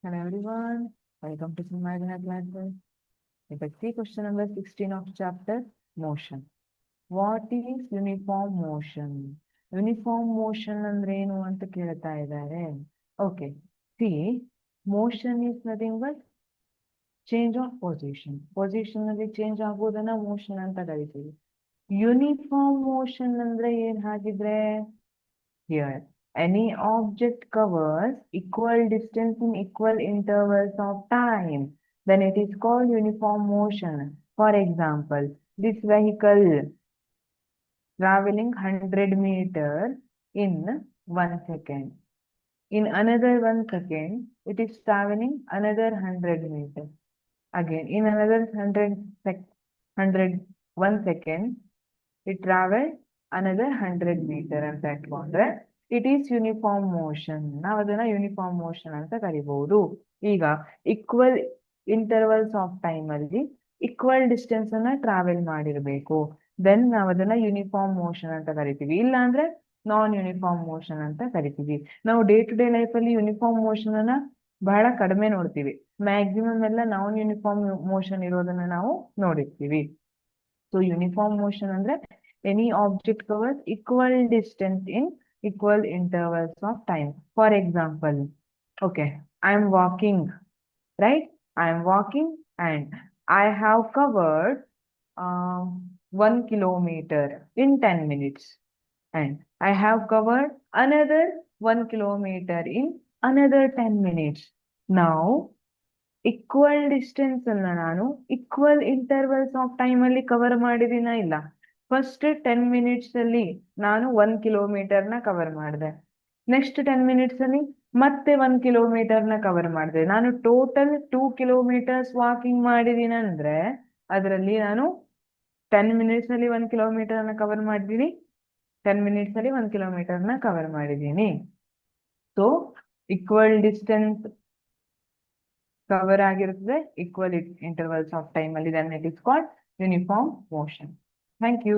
Hello everyone, welcome to Simagana Classes. Let's see question number 16 of chapter motion. What is uniform motion? Uniform motion ಅಂದ್ರೆ ಏನು ಅಂತ ಕೇಳ್ತಾ ಇದ್ದಾರೆ. Okay, see, motion is nothing but change of position. Position ಅಲ್ಲಿ change ಆಗೋದನ್ನ motion ಅಂತ ಕರಿತೀವಿ. Uniform motion ಅಂದ್ರೆ ಏನ್ ಹಾಗಿದ್ರೆ? Here, any object covers equal distance in equal intervals of time, then it is called uniform motion. For example, this vehicle traveling 100 meters in 1 second. In another 1 second, it is traveling another 100 meters. Again, in another 1 second, it traveled another 100 meters ಅಂತ ಇಟ್ಕೊಂಡ್ರೆ it is uniform motion. ನಾವು ಅದನ್ನ uniform motion ಅಂತ ಕರಿಬಹುದು. ಈಗ equal intervals of time ಅಲ್ಲಿ equal distance ಅನ್ನ travel ಮಾಡಿರ್ಬೇಕು, ದೆನ್ ನಾವು ಅದನ್ನ ಯೂನಿಫಾರ್ಮ್ ಮೋಷನ್ ಅಂತ ಕರಿತೀವಿ. ಇಲ್ಲ ಅಂದ್ರೆ ನಾನ್ ಯೂನಿಫಾರ್ಮ್ ಮೋಷನ್ ಅಂತ ಕರಿತೀವಿ. ನಾವು ಡೇ ಟು ಡೇ ಲೈಫ್ ಅಲ್ಲಿ ಯೂನಿಫಾರ್ಮ್ ಮೋಷನ್ ಅನ್ನ ಬಹಳ ಕಡಿಮೆ ನೋಡ್ತೀವಿ. ಮ್ಯಾಕ್ಸಿಮಮ್ ಎಲ್ಲ ನಾನ್ ಯೂನಿಫಾರ್ಮ್ ಮೋಷನ್ ಇರೋದನ್ನ ನಾವು ನೋಡಿರ್ತೀವಿ. ಸೊ ಯೂನಿಫಾರ್ಮ್ ಮೋಷನ್ ಅಂದ್ರೆ any object covers equal distance in equal intervals of time. For example, okay, I am walking, right? I am walking and I have covered 1 kilometer in 10 minutes, and I have covered another 1 kilometer in another 10 minutes. Now, equal distance ಅನ್ನ ನಾನು equal intervals of time ಅಲ್ಲಿ cover ಮಾಡಿದೀನ ಇಲ್ಲ? First 10 minutes ಅಲ್ಲಿ ನಾನು 1 ಕಿಲೋಮೀಟರ್ನ cover ಮಾಡಿದೆ. Next 10 minutes ಅಲ್ಲಿ ಮತ್ತೆ 1 ಕಿಲೋಮೀಟರ್ನ ಕವರ್ ಮಾಡಿದೆ. ನಾನು ಟೋಟಲ್ 2 ಕಿಲೋಮೀಟರ್ಸ್ ವಾಕಿಂಗ್ ಮಾಡಿದೀನಿ ಅಂದ್ರೆ ಅದರಲ್ಲಿ ನಾನು 10 ಮಿನಿಟ್ಸ್ ಅಲ್ಲಿ 1 ಕಿಲೋಮೀಟರ್ನ ಕವರ್ ಮಾಡಿದೀನಿ, 10 ಮಿನಿಟ್ಸ್ ಅಲ್ಲಿ 1 ಕಿಲೋಮೀಟರ್ನ ಕವರ್ ಮಾಡಿದೀನಿ. ಸೊ ಈಕ್ವಲ್ ಡಿಸ್ಟೆನ್ಸ್ ಕವರ್ ಆಗಿರುತ್ತದೆ ಈಕ್ವಲ್ ಇಂಟರ್ವಲ್ಸ್ ಆಫ್ ಟೈಮ್ ಅಲ್ಲಿ, then it is called uniform motion. Thank you.